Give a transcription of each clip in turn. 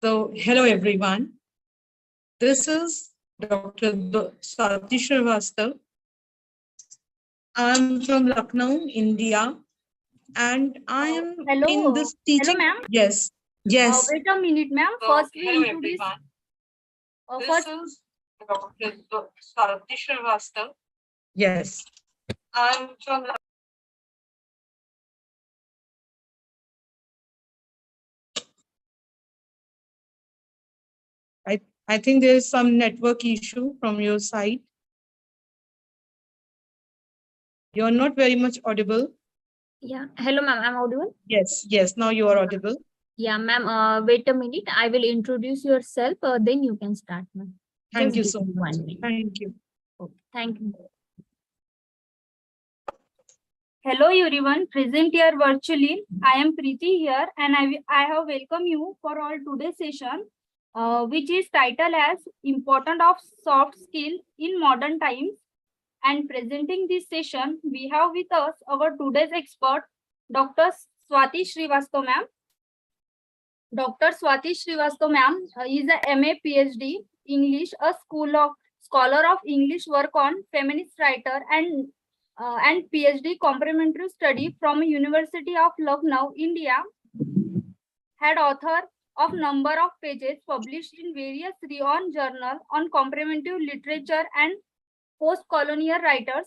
So, hello everyone. This is Dr. Swati Srivastav. I'm from Lucknow, India, and I am in this teaching. Hello, ma'am. Yes, yes. Wait a minute, ma'am. First, we hello introduce. everyone. This is Dr. Swati Srivastav. Yes, I'm from. I think there is some network issue from your side. You're not very much audible. Yeah. Hello, ma'am. I'm audible. Yes, yes. Now you are audible. Yeah, ma'am. Wait a minute. I will introduce yourself. Then you can start, ma'am. Thank you Just so give me much. 1 minute. Thank you. Thank you. Hello, everyone. Present here virtually. I am Preeti here, and I have welcome you for our today's session, which is titled as "Important of Soft Skill in Modern Times." And presenting this session, we have with us our today's expert, Dr. Swati Srivastav, ma'am. Dr. Swati Srivastav, ma'am, is a MA PhD English, a scholar of English, work on feminist writer and PhD complementary study from University of Lucknow, India. Had author of number of pages published in various renowned journals on comparative literature and post-colonial writers.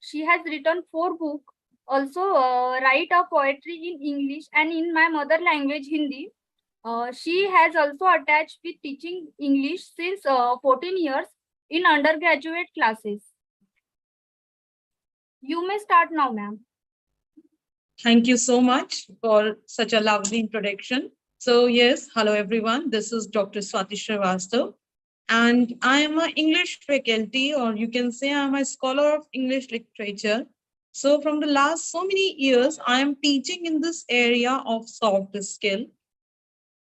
She has written 4 books, also write a poetry in English and in my mother language, Hindi. She has also attached with teaching English since 14 years in undergraduate classes. You may start now, ma'am. Thank you so much for such a lovely introduction. So yes, hello everyone. This is Dr. Swati Srivastav, and I am an English faculty, or you can say I'm a scholar of English literature. So from the last so many years, I am teaching in this area of soft skill.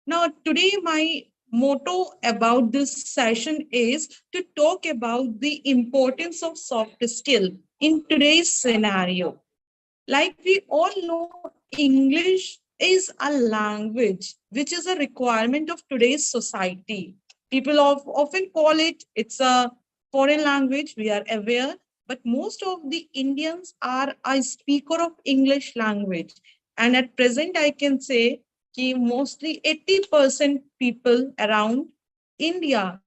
Now, today my motto about this session is to talk about the importance of soft skill in today's scenario. Like we all know, English is a language which is a requirement of today's society. People often call it's a foreign language, we are aware, but most of the Indians are a speaker of English language. And at present, I can say that mostly 80% people around India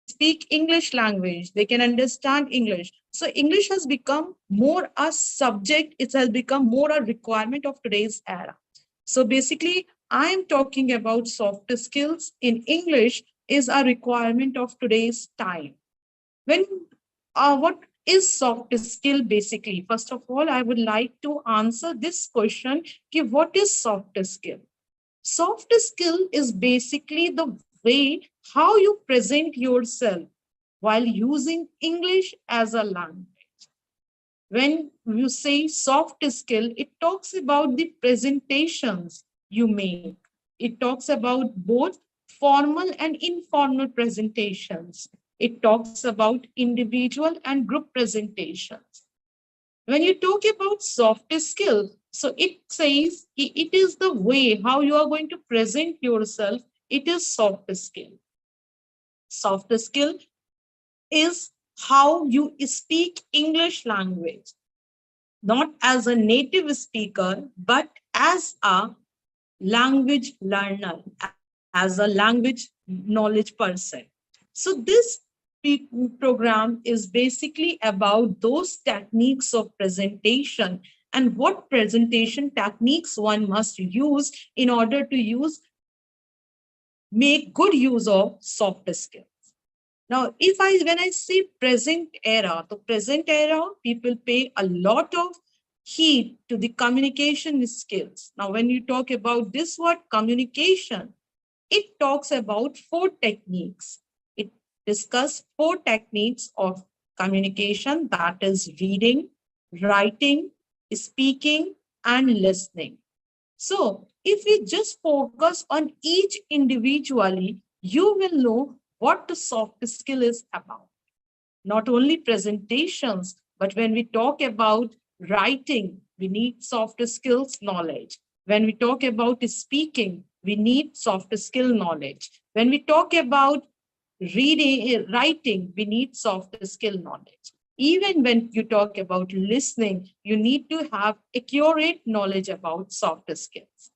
speak English language, they can understand English. So English has become more a subject, it has become more a requirement of today's era. So basically, I am talking about soft skills in English is a requirement of today's time. When what is soft skill basically? First of all, I would like to answer this question, what is soft skill? Soft skill is basically the way how you present yourself while using English as a language. When you say soft skill, it talks about the presentations you make. It talks about both formal and informal presentations. It talks about individual and group presentations. When you talk about soft skill, so it says it is the way how you are going to present yourself. It is soft skill. Soft skill is how you speak English language, not as a native speaker, but as a language learner, as a language knowledge person. So this program is basically about those techniques of presentation and what presentation techniques one must use in order to make good use of soft skills. Now, when I say present era, the present era, people pay a lot of heed to the communication skills. Now, when you talk about this word communication, it talks about 4 techniques. It discusses 4 techniques of communication, that is reading, writing, speaking, and listening. So if we just focus on each individually, you will know what the soft skill is about. Not only presentations, but when we talk about writing, we need soft skills knowledge. When we talk about speaking, we need soft skill knowledge. When we talk about writing, we need soft skill knowledge. Even when you talk about listening, you need to have accurate knowledge about soft skills.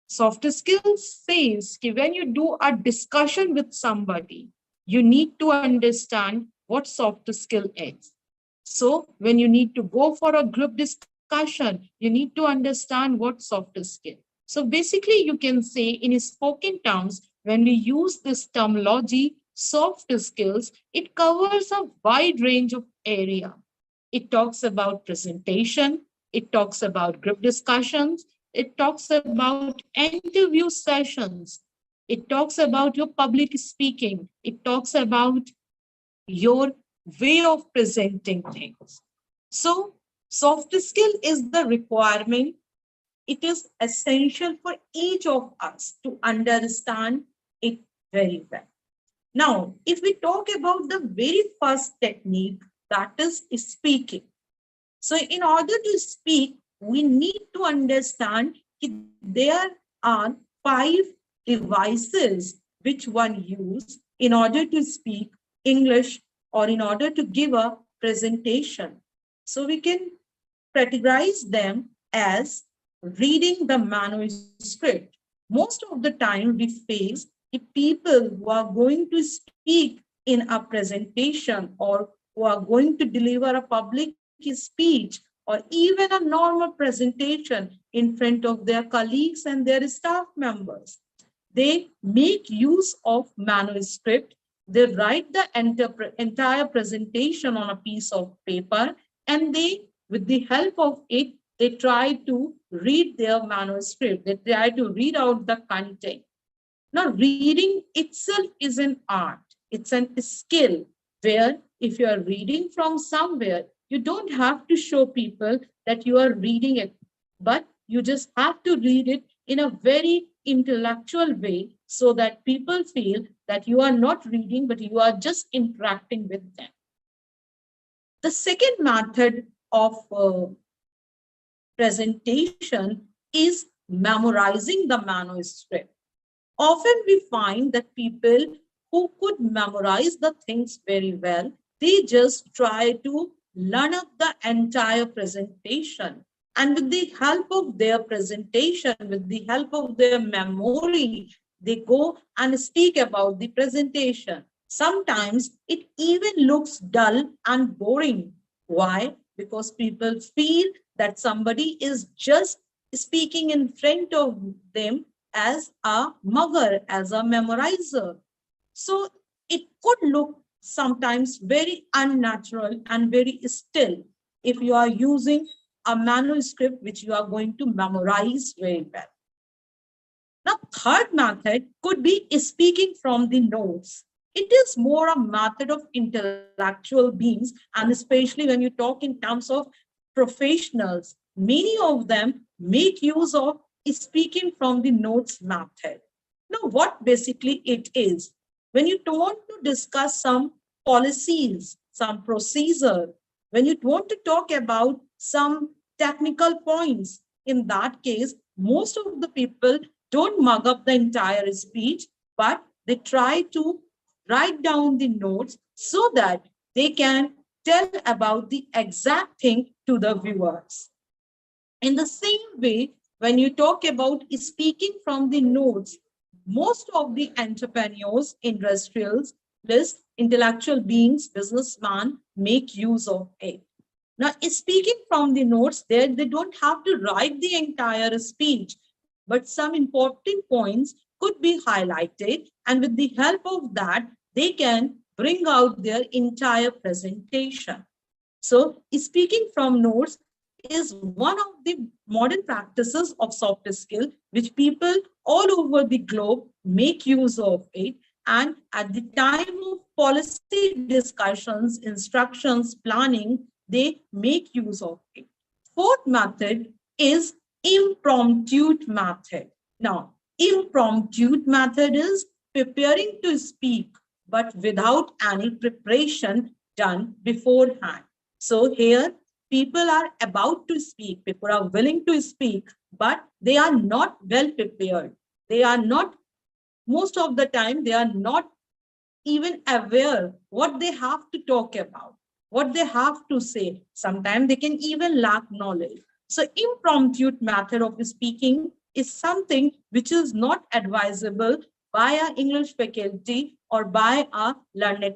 Soft skills says that when you do a discussion with somebody, you need to understand what soft skill is. So when you need to go for a group discussion, you need to understand what soft skill. So basically, you can say in spoken terms, when we use this terminology, soft skills, it covers a wide range of area. It talks about presentation, it talks about group discussions, it talks about interview sessions, it talks about your public speaking, it talks about your way of presenting things. So, soft skill is the requirement. It is essential for each of us to understand it very well. Now, if we talk about the very first technique, that is speaking. So, in order to speak, we need to understand that there are 5 devices which one use in order to speak English or in order to give a presentation. So, we can categorize them as reading the manuscript. Most of the time, we face the people who are going to speak in a presentation or who are going to deliver a public speech or even a normal presentation in front of their colleagues and their staff members. They make use of manuscript. They write the entire presentation on a piece of paper, and they, with the help of it, they try to read their manuscript. They try to read out the content. Now, reading itself is an art. It's a skill where if you are reading from somewhere, you don't have to show people that you are reading it, but you just have to read it in a very intellectual way so that people feel that you are not reading, but you are just interacting with them. The second method of presentation is memorizing the manuscript. Often we find that people who could memorize the things very well, they just try to learn up the entire presentation. And with the help of their presentation, with the help of their memory, they go and speak about the presentation. Sometimes it even looks dull and boring. Why? Because people feel that somebody is just speaking in front of them as a mugger, as a memorizer. So it could look sometimes very unnatural and very still if you are using a manuscript which you are going to memorize very well. Now, third method could be speaking from the notes. It is more a method of intellectual beings, and especially when you talk in terms of professionals, many of them make use of speaking from the notes method. Now, what basically it is, when you want to discuss some policies, some procedure, when you want to talk about some technical points, in that case, most of the people don't mug up the entire speech, but they try to write down the notes so that they can tell about the exact thing to the viewers. In the same way, when you talk about speaking from the notes, most of the entrepreneurs, industrialists, intellectual beings, businessmen make use of it. Now, speaking from the notes, they don't have to write the entire speech, but some important points could be highlighted, and with the help of that, they can bring out their entire presentation. So, speaking from notes is one of the modern practices of soft skill, which people all over the globe make use of it. And at the time of policy discussions, instructions, planning, they make use of it. Fourth method is impromptu method. Now, impromptu method is preparing to speak, but without any preparation done beforehand. So here, people are about to speak, people are willing to speak, but they are not well prepared. They are not, most of the time, they are not even aware what they have to talk about, what they have to say. Sometimes they can even lack knowledge. So impromptu method of speaking is something which is not advisable by our English faculty or by a learned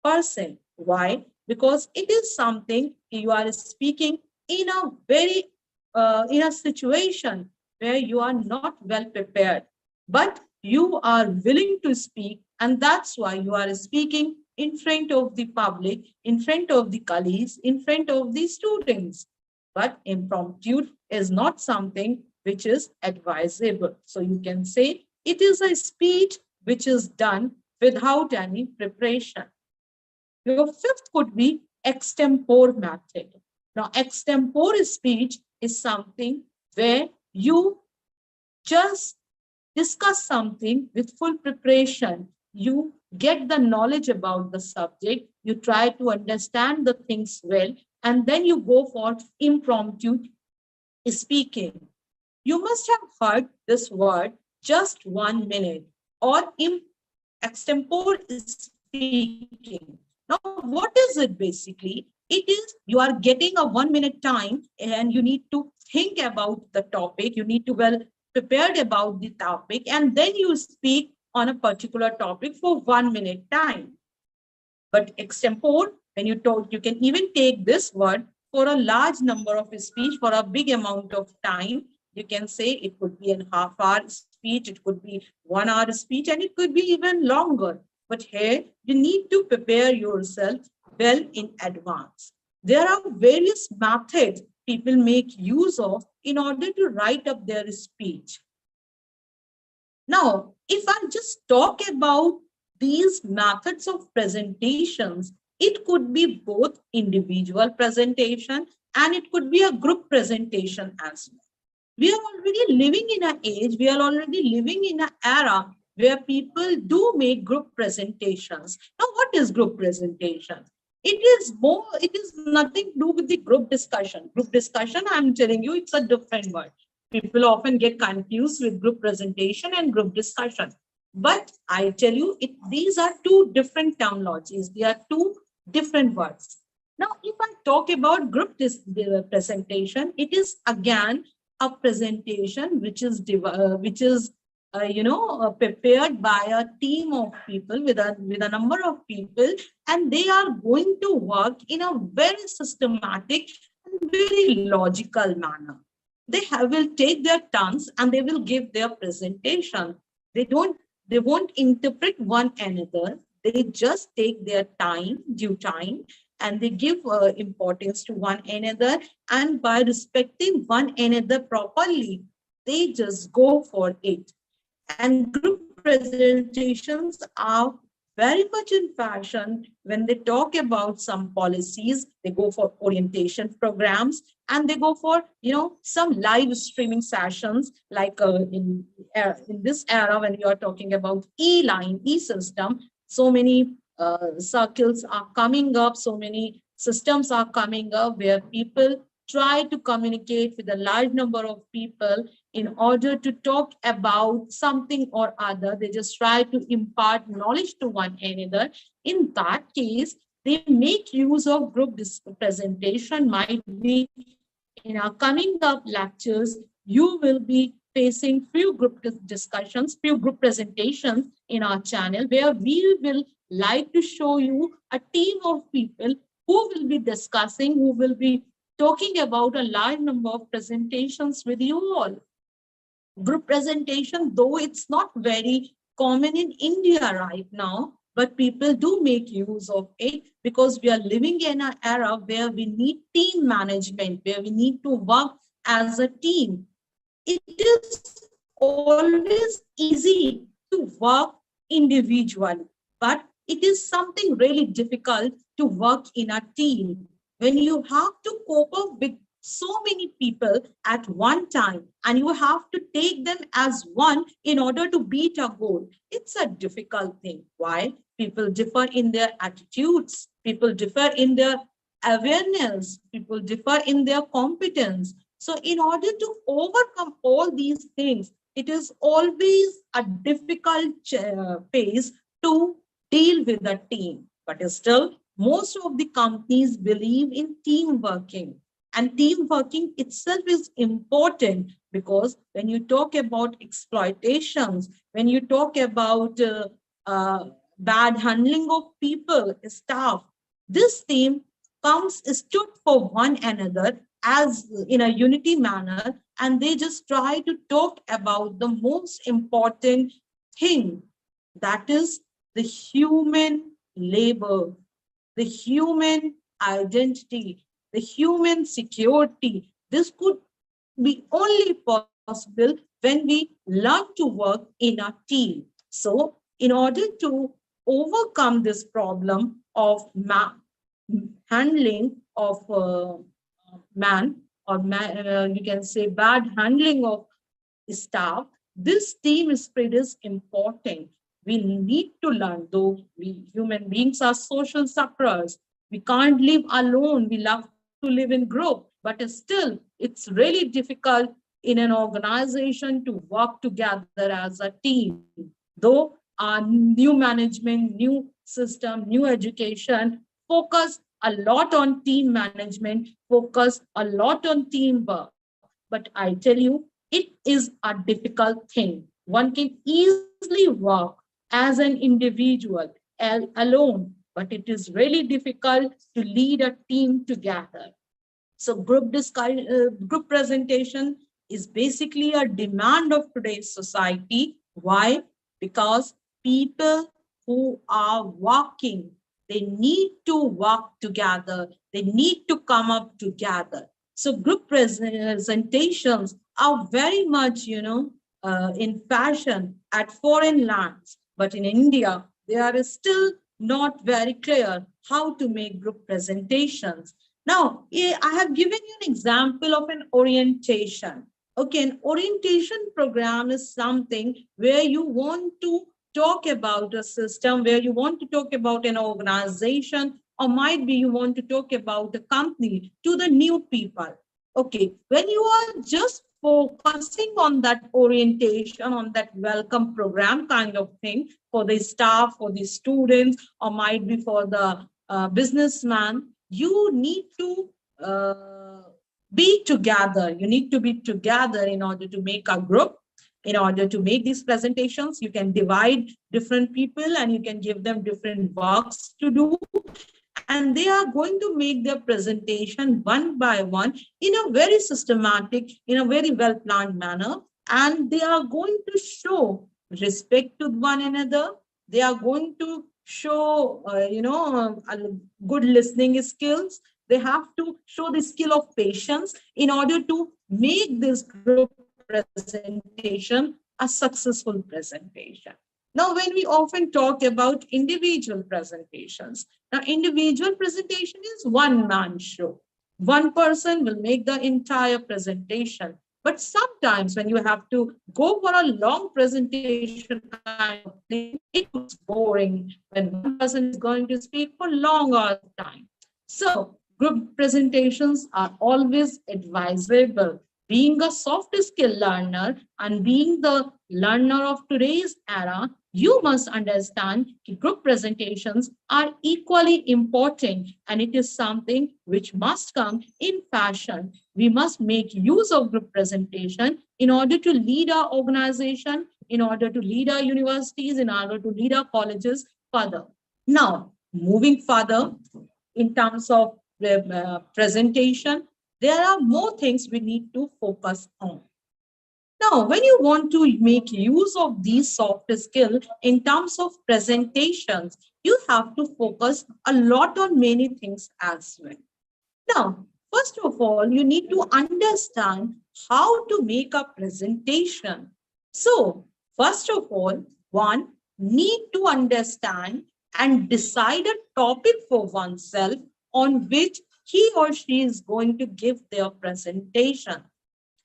person. Why? Because it is something you are speaking in a very in a situation where you are not well prepared, but you are willing to speak, and that's why you are speaking in front of the public, in front of the colleagues, in front of the students. But impromptu is not something which is advisable. So you can say it is a speech which is done without any preparation. Your fifth could be extempore method. Now, extempore speech is something where you just discuss something with full preparation. You get the knowledge about the subject, you try to understand the things well, and then you go for impromptu speaking. You must have heard this word just 1 minute or extempore speaking. Now, what is it basically? It is you are getting a 1 minute time and you need to think about the topic. You need to well prepared about the topic, and then you speak on a particular topic for 1 minute time. But extempore, when you talk, you can even take this word for a large number of speech for a big amount of time. You can say it could be a half-hour speech, it could be 1 hour speech, and it could be even longer. But here, you need to prepare yourself well in advance. There are various methods people make use of in order to write up their speech. Now, if I just talk about these methods of presentations, it could be both individual presentation and it could be a group presentation as well. We are already living in an age, we are already living in an era where people do make group presentations. Now, what is group presentation? It is nothing to do with the group discussion. Group discussion, I'm telling you, it's a different word. People often get confused with group presentation and group discussion. But I tell you, these are two different terminologies. They are two different words. Now, if I talk about group presentation, it is again a presentation which is prepared by a team of people with a number of people, and they are going to work in a very systematic and very logical manner. Will take their turns and they will give their presentation. They won't interpret one another. They just take their due time, and they give importance to one another. And by respecting one another properly, they just go for it. And group presentations are very much in fashion when they talk about some policies. They go for orientation programs, and they go for some live streaming sessions, like in this era when you are talking about e-line, e-system. So many circles are coming up, so many systems are coming up where people try to communicate with a large number of people in order to talk about something or other. They just try to impart knowledge to one another. In that case, they make use of group presentation. Might be in our coming up lectures, you will be facing few group discussions, few group presentations in our channel, where we will like to show you a team of people who will be discussing, who will be talking about a large number of presentations with you all. Group presentation, though it's not very common in India right now, but people do make use of it because we are living in an era where we need team management, where we need to work as a team. It is always easy to work individually, but it is something really difficult to work in a team when you have to cope up with so many people at one time and you have to take them as one in order to beat a goal. It's a difficult thing. Why? People differ in their attitudes, people differ in their awareness, people differ in their competence. So in order to overcome all these things, it is always a difficult phase to deal with a team. But still, most of the companies believe in team working. And team working itself is important because when you talk about exploitations, when you talk about bad handling of people, staff, this team comes stood for one another as in a unity manner, and they just try to talk about the most important thing, that is the human labor, the human identity, the human security. This could be only possible when we learn to work in a team. So in order to overcome this problem of handling of man, or you can say bad handling of staff, this team spirit is important. We need to learn, though we human beings are social sufferers. We can't live alone. We love to live in group, but still, it's really difficult in an organization to work together as a team. Though our new management, new system, new education focus a lot on team management, focus a lot on teamwork. But I tell you, it is a difficult thing. One can easily work as an individual alone, but it is really difficult to lead a team together. So group presentation is basically a demand of today's society. Why? Because people who are working, they need to work together. They need to come up together. So group presentations are very much, in fashion at foreign lands. But in India, they are still not very clear how to make group presentations. Now, I have given you an example of an orientation. Okay, an orientation program is something where you want to talk about a system, where you want to talk about an organization, or might be you want to talk about a company to the new people. Okay, when you are just focusing on that orientation, on that welcome program kind of thing for the staff, for the students, or might be for the businessman, you need to be together. You need to be together in order to make a group. In order to make these presentations, you can divide different people and you can give them different works to do. And they are going to make their presentation one by one in a very systematic, in a very well-planned manner. And they are going to show respect to one another. They are going to show, good listening skills. They have to show the skill of patience in order to make this group presentation a successful presentation. Now, when we often talk about individual presentations, now individual presentation is one-man show. One person will make the entire presentation. But sometimes when you have to go for a long presentation kind of thing, it was boring when one person is going to speak for longer time. So group presentations are always advisable. Being a soft skill learner and being the learner of today's era, you must understand that group presentations are equally important, and it is something which must come in fashion. We must make use of group presentation in order to lead our organization, in order to lead our universities, in order to lead our colleges further. Now, moving further in terms of the presentation, there are more things we need to focus on. Now, when you want to make use of these soft skills in terms of presentations, you have to focus a lot on many things as well. Now, first of all, you need to understand how to make a presentation. So, first of all, one need to understand and decide a topic for oneself on which he or she is going to give their presentation.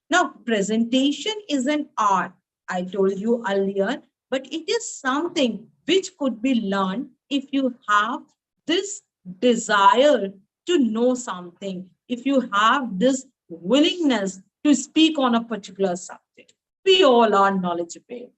Now, presentation is an art, I told you earlier, but it is something which could be learned if you have this desire to know something, if you have this willingness to speak on a particular subject. We all are knowledgeable.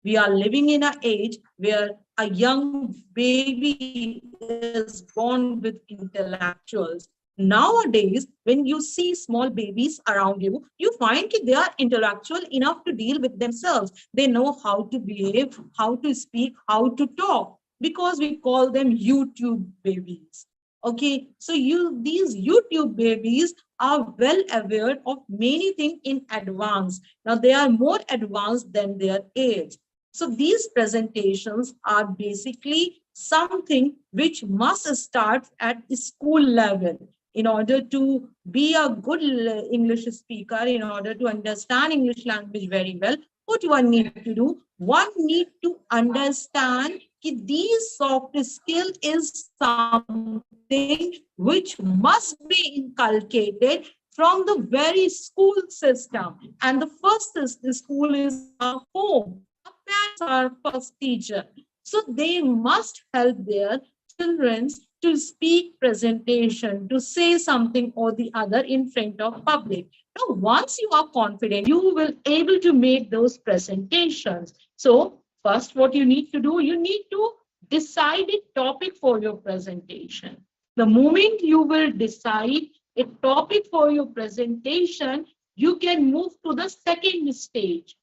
We are living in an age where a young baby is born with intellectuals. Nowadays, when you see small babies around you, you find that they are intellectual enough to deal with themselves. They know how to behave, how to speak, how to talk, because we call them YouTube babies. Okay, so these YouTube babies are well aware of many things in advance. Now they are more advanced than their age. So these presentations are basically something which must start at school level. In order to be a good English speaker, in order to understand English language very well, what one need to do? One need to understand that these soft skill is something which must be inculcated from the very school system. And the first school is our home. Our parents are first teacher. So they must help their children to speak presentation, to say something or the other in front of public. Now, once you are confident, you will able to make those presentations. So first, what you need to do, you need to decide a topic for your presentation. The moment you will decide a topic for your presentation, you can move to the second stage.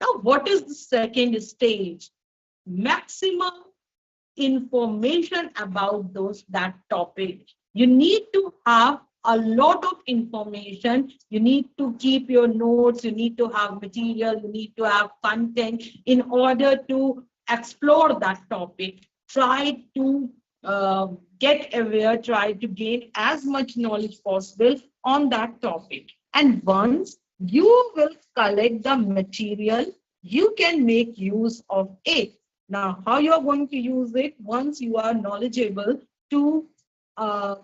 Now, what is the second stage? Maximum information about that topic. You need to have a lot of information. You need to keep your notes. You need to have material. You need to have content in order to explore that topic. Try to get aware, try to gain as much knowledge possible on that topic. And once you will collect the material, you can make use of it. Now, how you are going to use it? Once you are knowledgeable to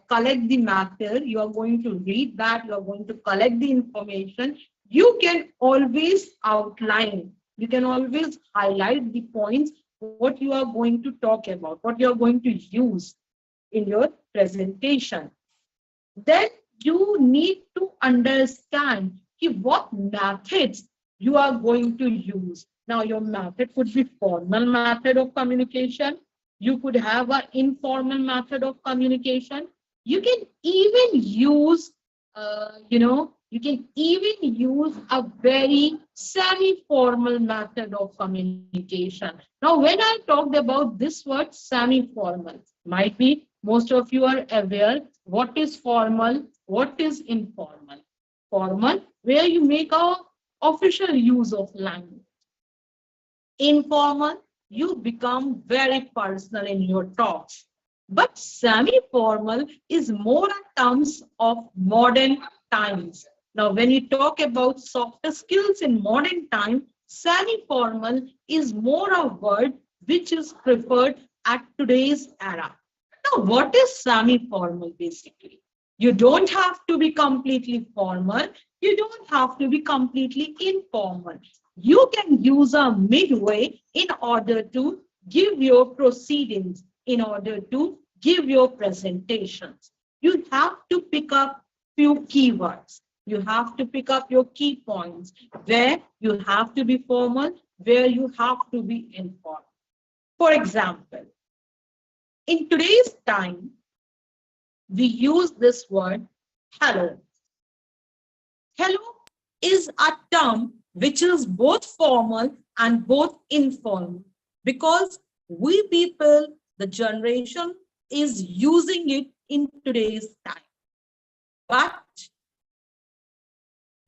collect the matter, you are going to read that, you are going to collect the information, you can always outline, you can always highlight the points, what you are going to talk about, what you are going to use in your presentation. Then you need to understand what methods you are going to use. Now, your method could be formal method of communication. You could have an informal method of communication. You can even use, you can even use a very semi-formal method of communication. Now, when I talked about this word semi-formal, might be most of you are aware what is formal, what is informal. Formal, where you make a official use of language. Informal, you become very personal in your talks. But semi-formal is more in terms of modern times. Now, when you talk about softer skills in modern time, semi-formal is more a word which is preferred at today's era. Now, what is semi-formal basically? You don't have to be completely formal. You don't have to be completely informal. You can use a midway in order to give your proceedings, in order to give your presentations. You have to pick up few keywords. You have to pick up your key points where you have to be formal, where you have to be informal. For example, in today's time, we use this word hello. Hello is a term which is both formal and both informal, because we people, the generation, is using it in today's time. But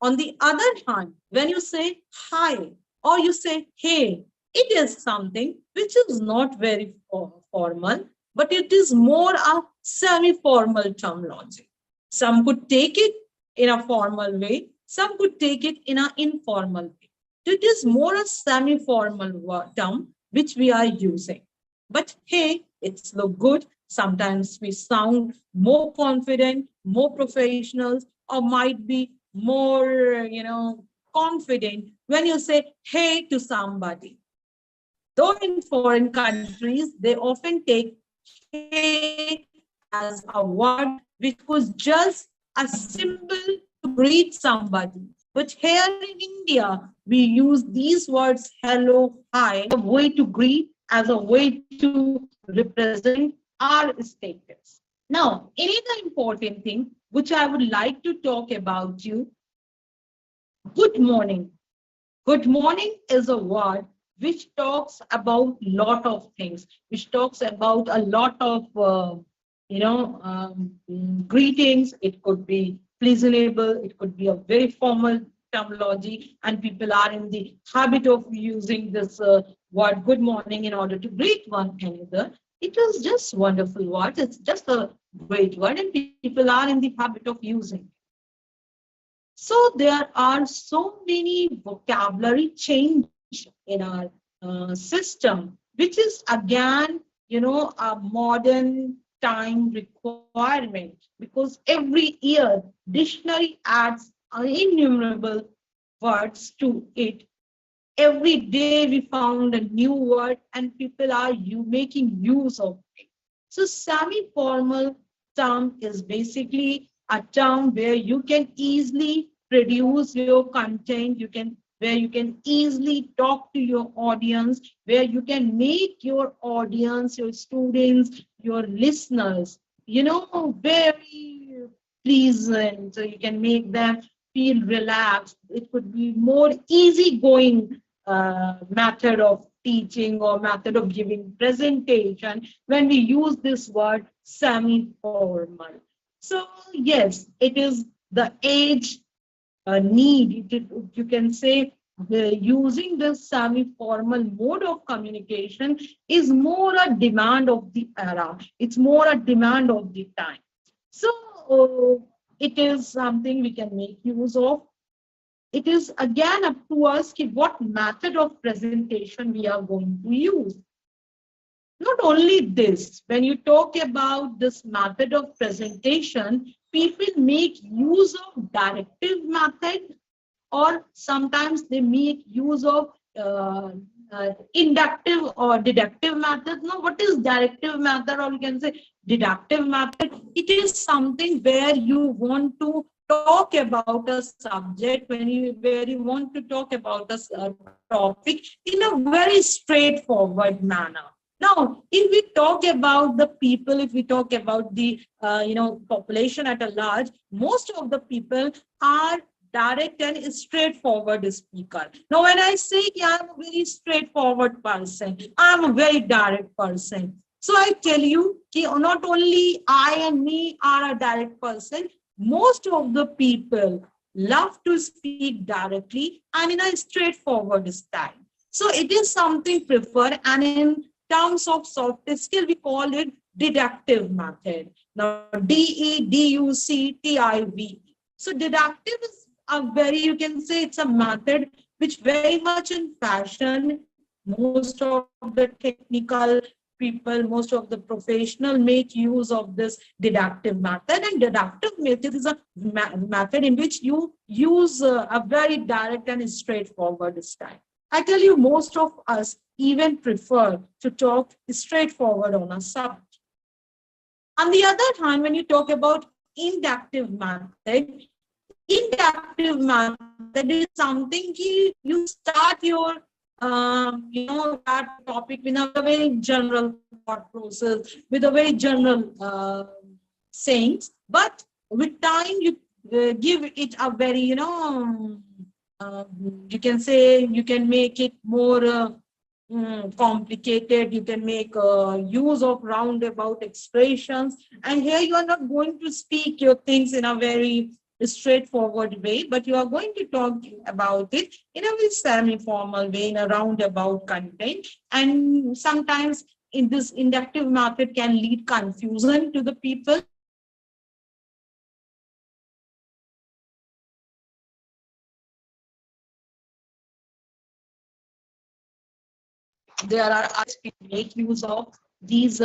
on the other hand, when you say hi or you say hey, it is something which is not very formal, but it is more a semi-formal terminology. Some could take it in a formal way, some could take it in an informal way. It is more a semi-formal term which we are using. But hey, it's look good. Sometimes we sound more confident, more professional, or might be more, confident when you say hey to somebody. Though in foreign countries, they often take hey as a word which was just a symbol to greet somebody. But here in India, We use these words hello, hi, a way to greet, as a way to represent our status. Now, another important thing which I would like to talk about you, good morning. Good morning is a word which talks about lot of things, which talks about a lot of greetings. It could be pleasantable, it could be a very formal terminology, and people are in the habit of using this word good morning in order to greet one another. It is just wonderful word. It's just a great word, and people are in the habit of using. So there are so many vocabulary change in our system, which is again, a modern time requirement, because every year dictionary adds innumerable words to it. Every day we found a new word and people are making use of it. So semi-formal term is basically a term where you can easily produce your content, where you can easily talk to your audience, where you can make your audience, your students, your listeners, very pleasant. So you can make them feel relaxed. It could be more easygoing method of teaching or method of giving presentation when we use this word semi-formal. So yes, it is the age need. You can say using this semi-formal mode of communication is more a demand of the era. It's more a demand of the time. So it is something we can make use of. It is again up to us what method of presentation we are going to use. Not only this, when you talk about this method of presentation, people make use of directive method, or sometimes they make use of inductive or deductive method. Now, what is directive method, or you can say deductive method? It is something where you want to talk about a subject, where you want to talk about a topic in a very straightforward manner. Now, if we talk about the people, if we talk about the population at a large, most of the people are direct and straightforward speaker. Now, when I say I'm a very straightforward person, I'm a very direct person. So I tell you, not only I and me are a direct person, most of the people love to speak directly and in a straightforward style. So it is something preferred, and in terms of soft skill, we call it deductive method. Now, DEDUCTIV. So deductive is a very, you can say it's a method which very much in fashion. Most of the technical people, most of the professional make use of this deductive method. And deductive method is a method in which you use a very direct and straightforward style. I tell you, most of us even prefer to talk straightforward on a subject. On the other hand, when you talk about inductive method is something you start your that topic with a very general thought process, with a very general sayings, but with time you give it a very you can say you can make it more complicated. You can make use of roundabout expressions, and here you are not going to speak your things in a very straightforward way, but you are going to talk about it in a very semi-formal way, in a roundabout content. And sometimes in this inductive method can lead confusion to the people. There are others we make use of. These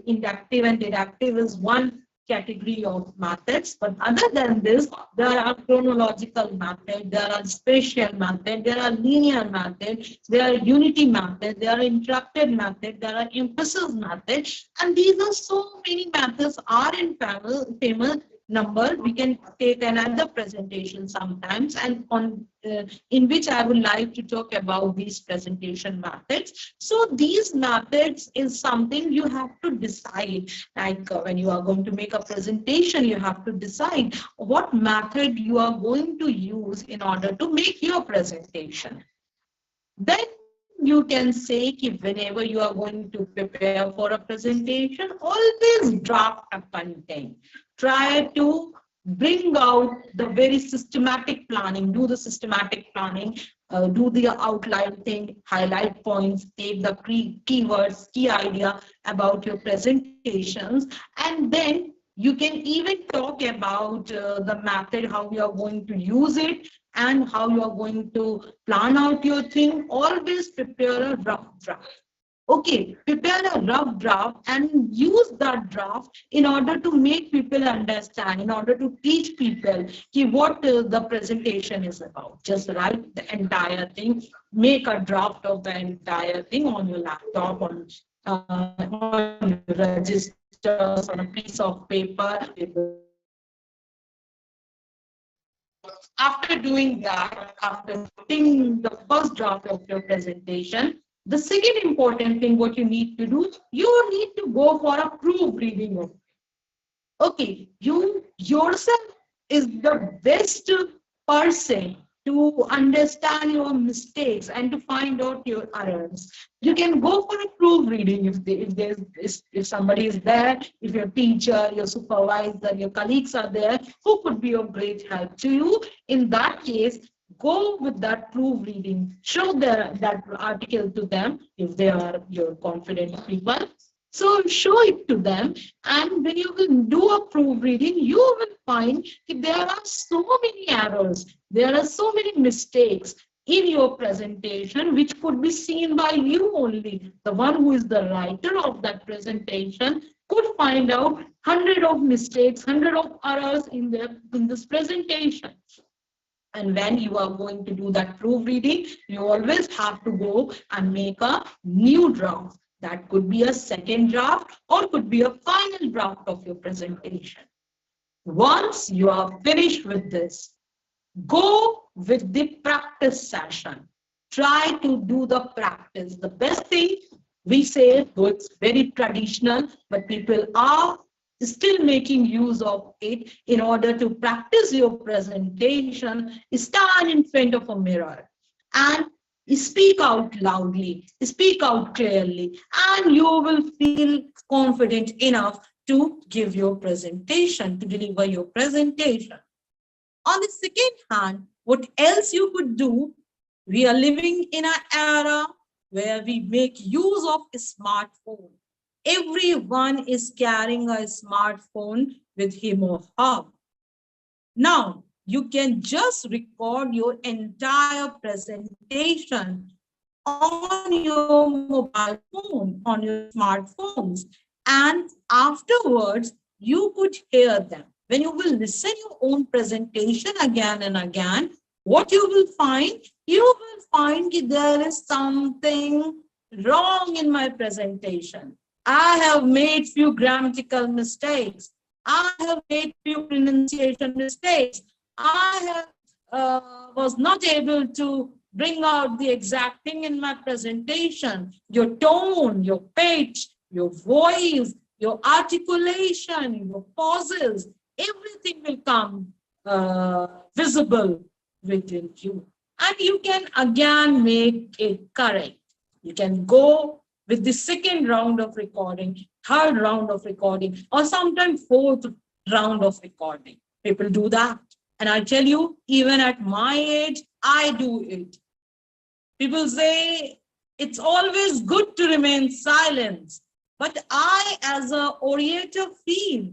inductive and deductive is one category of methods, but other than this, there are chronological method, there are spatial method, there are linear method, there are unity method, there are interrupted method, there are emphasis method, and these are so many methods are in famous number, we can take another presentation sometimes, and on in which I would like to talk about these presentation methods. So these methods is something you have to decide. Like when you are going to make a presentation, you have to decide what method you are going to use in order to make your presentation. Then you can say that whenever you are going to prepare for a presentation, always draft a content. Try to bring out the very systematic planning, do the systematic planning, do the outline thing, highlight points, take the keywords, key idea about your presentations, and then you can even talk about the method, how you are going to use it, and how you are going to plan out your thing. Always prepare a rough draft. Okay, prepare a rough draft and use that draft in order to make people understand, in order to teach people what the presentation is about. Just write the entire thing, make a draft of the entire thing on your laptop, on your registers, on a piece of paper. After doing that, after putting the first draft of your presentation, the second important thing what you need to do, you need to go for a proofreading of it. Okay, you yourself is the best person to understand your mistakes and to find out your errors. You can go for a proofreading if somebody is there, if your teacher, your supervisor, your colleagues are there, who could be of great help to you. In that case, go with that proofreading. Show that article to them if they are your confident people. So show it to them, and when you will do a proofreading, you will find that there are so many errors, there are so many mistakes in your presentation, which could be seen by you only. The one who is the writer of that presentation could find out hundred of mistakes, hundred of errors in this presentation. And when you are going to do that proofreading, you always have to go and make a new draft. That could be a second draft or could be a final draft of your presentation. Once you are finished with this, go with the practice session. Try to do the practice. The best thing we say, though it's very traditional, but people are still making use of it in order to practice your presentation, stand in front of a mirror and speak out loudly, speak out clearly, and you will feel confident enough to give your presentation, to deliver your presentation. On the second hand, what else you could do? We are living in an era where we make use of a smartphone. Everyone is carrying a smartphone with him or her. Now, you can just record your entire presentation on your mobile phone, on your smartphones, and afterwards you could hear them. When you will listen your own presentation again and again, what you will find? You will find that there is something wrong in my presentation. I have made few grammatical mistakes. I have made few pronunciation mistakes. I was not able to bring out the exact thing in my presentation. Your tone, your pitch, your voice, your articulation, your pauses, everything will come visible within you. And you can again make it correct. You can go with the second round of recording, third round of recording, or sometimes fourth round of recording. People do that. And I tell you, even at my age, I do it. People say it's always good to remain silent. But I, as an orator, feel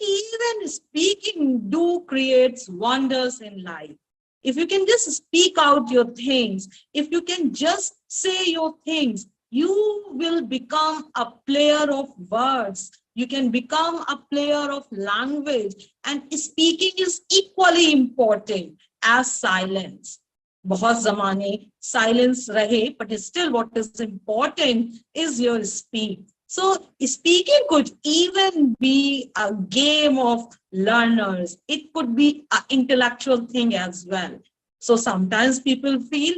even speaking do creates wonders in life. If you can just speak out your things, if you can just say your things, you will become a player of words. You can become a player of language, and speaking is equally important as silence. बहुत ज़माने silence रहे, but still what is important is your speech. So speaking could even be a game of learners. It could be an intellectual thing as well. So sometimes people feel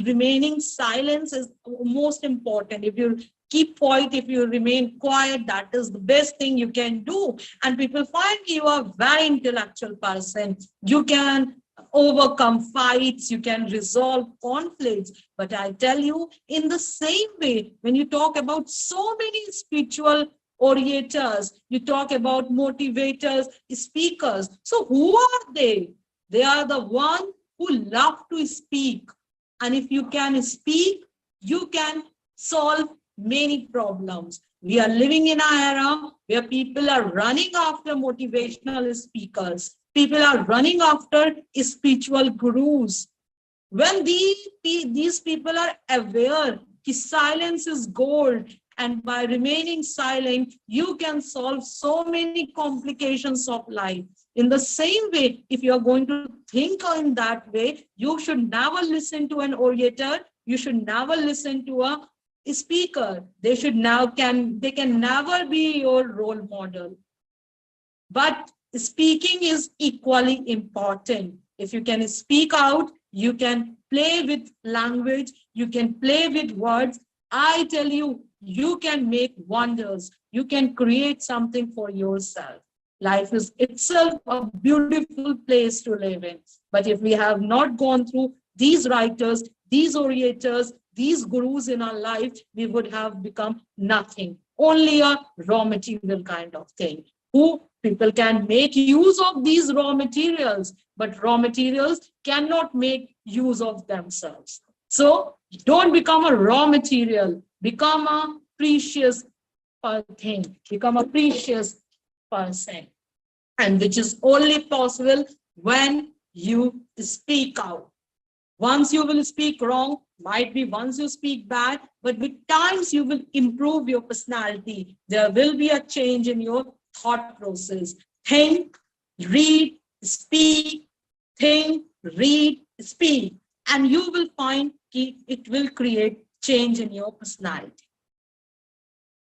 remaining silence is most important. If you keep quiet, if you remain quiet, that is the best thing you can do. And people find you are a very intellectual person. You can overcome fights, you can resolve conflicts. But I tell you, in the same way, when you talk about so many spiritual orators, you talk about motivators, speakers. So who are they? They are the one who love to speak. And if you can speak, you can solve many problems. We are living in an era where people are running after motivational speakers. People are running after spiritual gurus. When these people are aware that silence is gold, and by remaining silent, you can solve so many complications of life. In the same way, if you are going to think in that way, you should never listen to an orator. You should never listen to a speaker. They can never be your role model. But speaking is equally important. If you can speak out, you can play with language, you can play with words. I tell you, you can make wonders. You can create something for yourself. Life is itself a beautiful place to live in. But if we have not gone through these writers, these orators, these gurus in our life, we would have become nothing, only a raw material kind of thing. Who people can make use of these raw materials, but raw materials cannot make use of themselves. So don't become a raw material, become a precious thing, become a precious person, and which is only possible when you speak out. Once you will speak wrong, might be once you speak bad, but with times you will improve your personality. There will be a change in your thought process. Think, read, speak, think, read, speak, and you will find it will create change in your personality.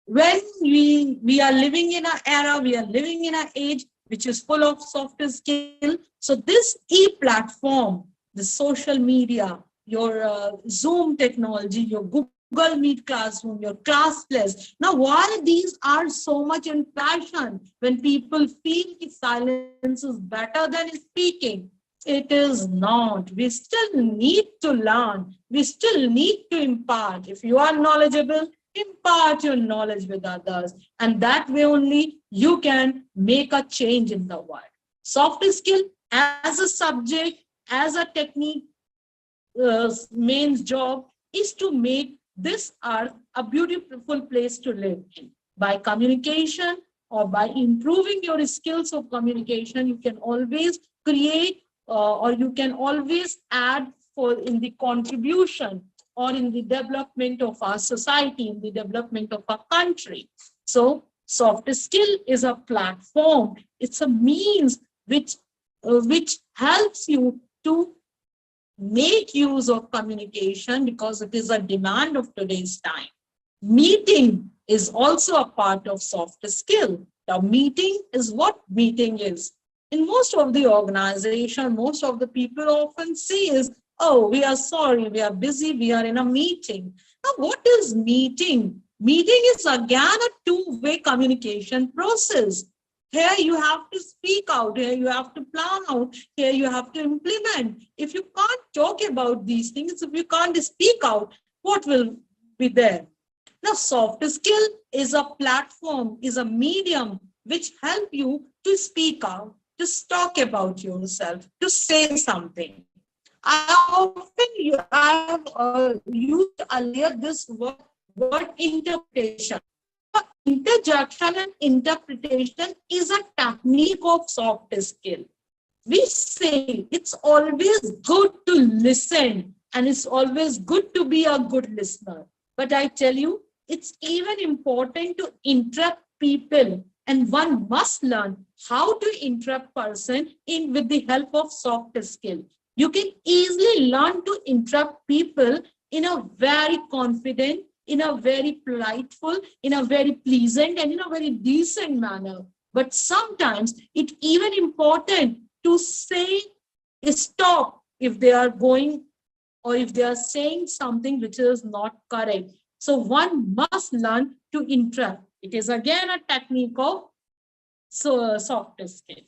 When we are living in an era, we are living in an age which is full of soft skill. So this e-platform, the social media, your Zoom technology, your Google Meet classroom, your ClassPlus. Now, why these are so much in fashion? When people feel silence is better than speaking, it is not. We still need to learn. We still need to impart. If you are knowledgeable, impart your knowledge with others. And that way only you can make a change in the world. Soft skill as a subject, as a technique, main job is to make this earth a beautiful place to live in. By communication or by improving your skills of communication, you can always create or you can always add for in the contribution or in the development of our society, in the development of our country. So soft skill is a platform. It's a means which helps you to make use of communication because it is a demand of today's time. Meeting is also a part of soft skill. The meeting is what meeting is. In most of the organization, most of the people often say is, oh, we are sorry, we are busy, we are in a meeting. Now, what is meeting? Meeting is again a two-way communication process. Here you have to speak out, here you have to plan out, here you have to implement. If you can't talk about these things, if you can't speak out, what will be there? Now, soft skill is a platform, is a medium which help you to speak out, to talk about yourself, to say something. I have used earlier this word interpretation. Interjection and interpretation is a technique of soft skill. We say it's always good to listen and it's always good to be a good listener. But I tell you, it's even important to interrupt people, and one must learn how to interrupt person in with the help of soft skill. You can easily learn to interrupt people in a very confident in a very politeful, in a very pleasant, and in a very decent manner. But sometimes it's even important to say stop if they are going or if they are saying something which is not correct. So one must learn to interrupt. It is again a technique of soft skill.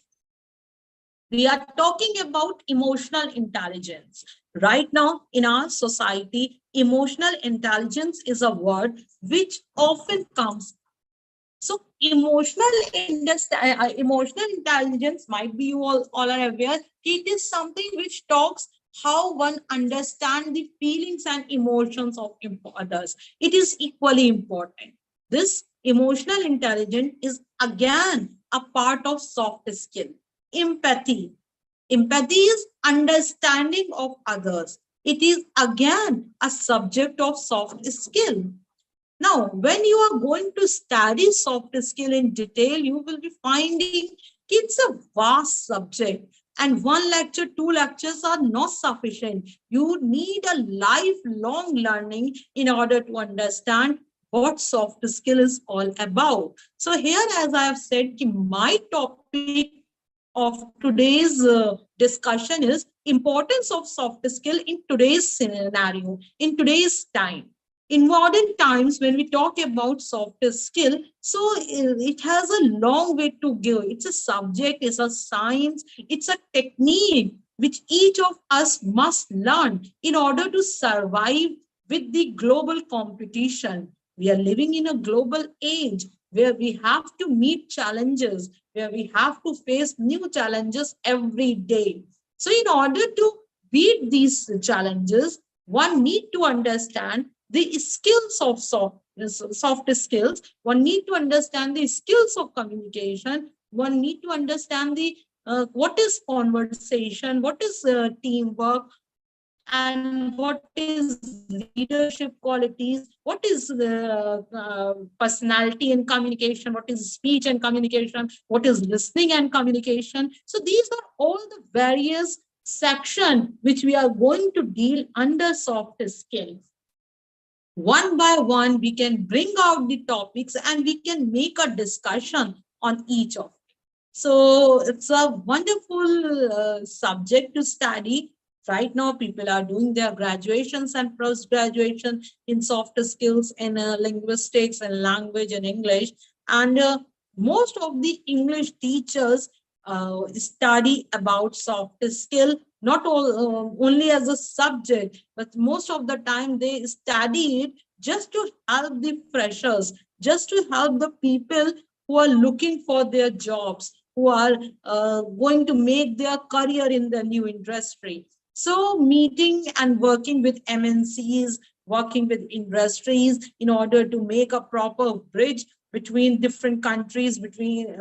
We are talking about emotional intelligence. Right now in our society, emotional intelligence is a word which often comes. So emotional intelligence might be you all are aware. It is something which talks how one understands the feelings and emotions of others. It is equally important. This emotional intelligence is again a part of soft skill. Empathy. Empathy is understanding of others. It is again a subject of soft skill. Now, when you are going to study soft skill in detail, you will be finding it's a vast subject. And one lecture, two lectures are not sufficient. You need a lifelong learning in order to understand what soft skill is all about. So here, as I have said, my topic of today's discussion is importance of soft skill in today's scenario, in today's time. In modern times, when we talk about soft skill, so it has a long way to go. It's a subject, it's a science, it's a technique which each of us must learn in order to survive with the global competition. We are living in a global age where we have to meet challenges, where we have to face new challenges every day. So in order to beat these challenges, one need to understand the skills of soft skills. One need to understand the skills of communication. One need to understand the what is conversation, what is teamwork, and what is leadership qualities, what is the personality and communication, what is speech and communication, what is listening and communication. So these are all the various sections which we are going to deal under soft skills. One by one, we can bring out the topics and we can make a discussion on each of it. So it's a wonderful subject to study. Right now, people are doing their graduations and post-graduation in soft skills in linguistics and language and English. And most of the English teachers study about soft skill, not only as a subject, but most of the time they study it just to help the freshers, just to help the people who are looking for their jobs, who are going to make their career in the new industry. So meeting and working with MNCs, working with industries in order to make a proper bridge between different countries, between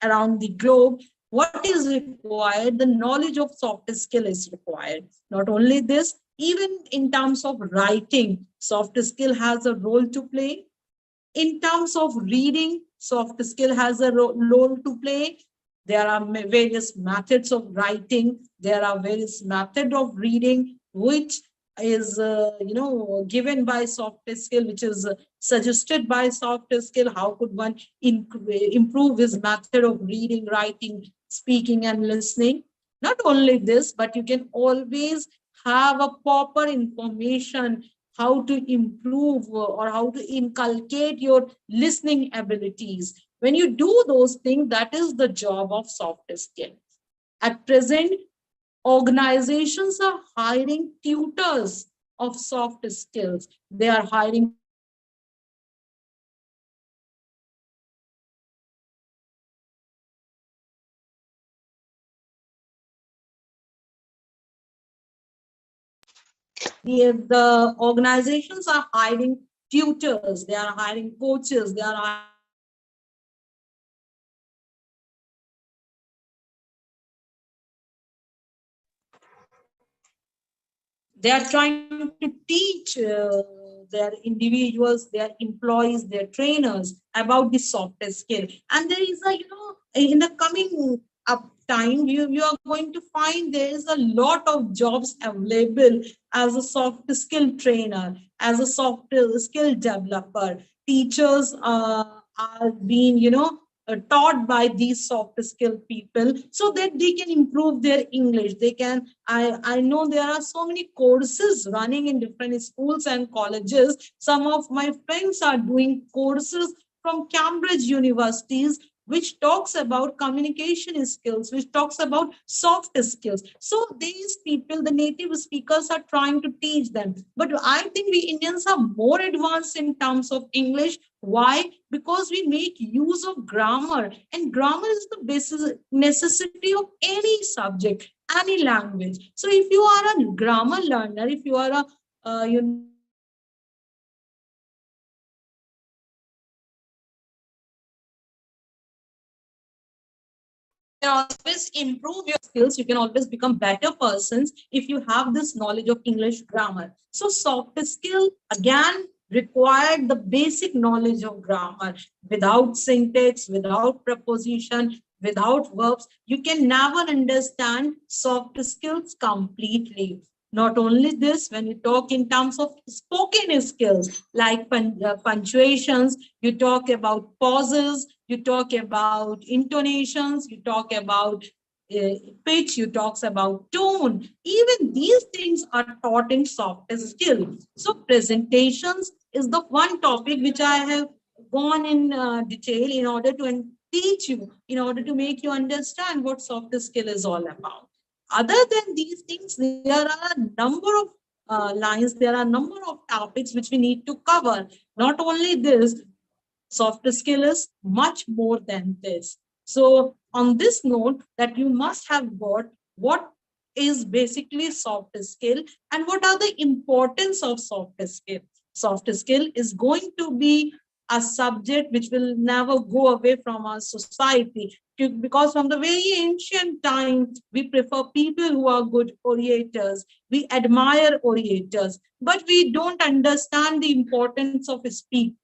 around the globe. What is required? The knowledge of soft skill is required. Not only this, even in terms of writing, soft skill has a role to play. In terms of reading, soft skill has a role to play. There are various methods of writing. There are various methods of reading, which is given by soft skill, which is suggested by soft skill. How could one improve his method of reading, writing, speaking, and listening? Not only this, but you can always have a proper information how to improve or how to inculcate your listening abilities. When you do those things, that is the job of soft skill. At present, organizations are hiring tutors of soft skills. They are hiring the organizations are hiring tutors, they are hiring coaches, they are trying to teach their individuals, their employees, their trainers about the soft skill. And there is a, in the coming up time, you are going to find there is a lot of jobs available as a soft skill trainer, as a soft skill developer. Teachers are being, taught by these soft skill people so that they can improve their English. They can, I know there are so many courses running in different schools and colleges. Some of my friends are doing courses from Cambridge universities, which talks about communication skills, which talks about soft skills. So these people, the native speakers, are trying to teach them. But I think we Indians are more advanced in terms of English. Why? Because we make use of grammar, and grammar is the basis necessity of any subject, any language. So if you are a grammar learner, if you are a always improve your skills, you can always become better persons if you have this knowledge of English grammar. So soft skill again required the basic knowledge of grammar. Without syntax, without preposition, without verbs, you can never understand soft skills completely. Not only this, when you talk in terms of spoken skills like punctuations, you talk about pauses, you talk about intonations, you talk about pitch, you talk about tone. Even these things are taught in soft skills. So presentations is the one topic which I have gone in detail in order to teach you, in order to make you understand what soft skill is all about. Other than these things, there are a number of lines, there are a number of topics which we need to cover. Not only this, soft skill is much more than this. So on this note, that you must have got what is basically soft skill and what are the importance of soft skill. Soft skill is going to be a subject which will never go away from our society, because from the very ancient time, we prefer people who are good orators. We admire orators, but we don't understand the importance of speech.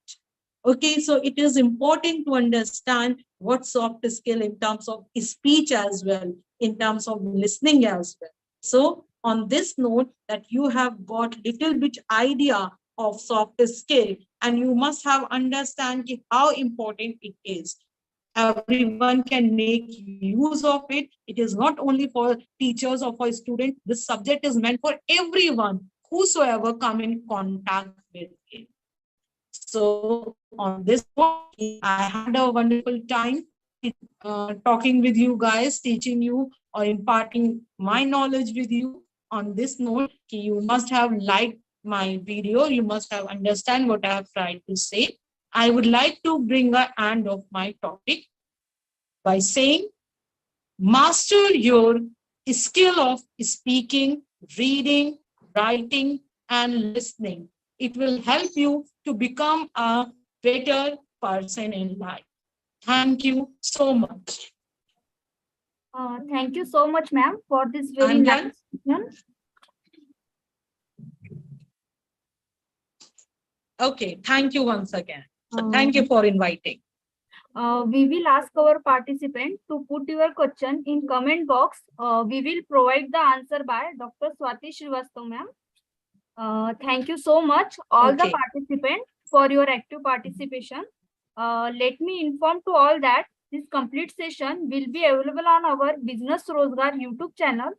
Okay, so it is important to understand what soft skill in terms of speech as well, in terms of listening as well. So on this note, that you have got little bit idea of soft skill, and you must have understand how important it is. Everyone can make use of it. It is not only for teachers or for students. This subject is meant for everyone, whosoever come in contact with it. So on this point, I had a wonderful time talking with you guys, teaching you or imparting my knowledge with you. On this note, you must have liked my video. You must have understand what I have tried to say. I would like to bring an end of my topic by saying, master your skill of speaking, reading, writing, and listening. It will help you to become a better person in life. Thank you so much. Thank you so much, ma'am, for this very I'm nice done. session. Okay, thank you once again. So thank you for inviting. We will ask our participant to put your question in comment box. We will provide the answer by Dr. Swati Srivastava, ma'am. Thank you so much, all the Okay. participants, for your active participation. Let me inform to all that this complete session will be available on our Business Rozgar YouTube channel.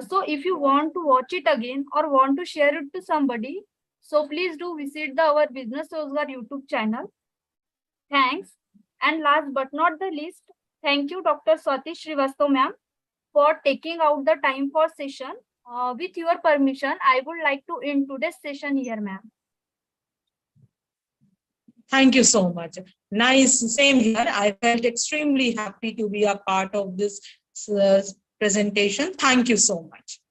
So if you want to watch it again or want to share it to somebody, so please do visit our Business Rozgar YouTube channel. Thanks. And last but not the least, thank you, Dr. Swati Srivastava, ma'am, for taking out the time for session. With your permission, I would like to end today's session here, ma'am. Thank you so much. Nice. Same here. I felt extremely happy to be a part of this presentation. Thank you so much.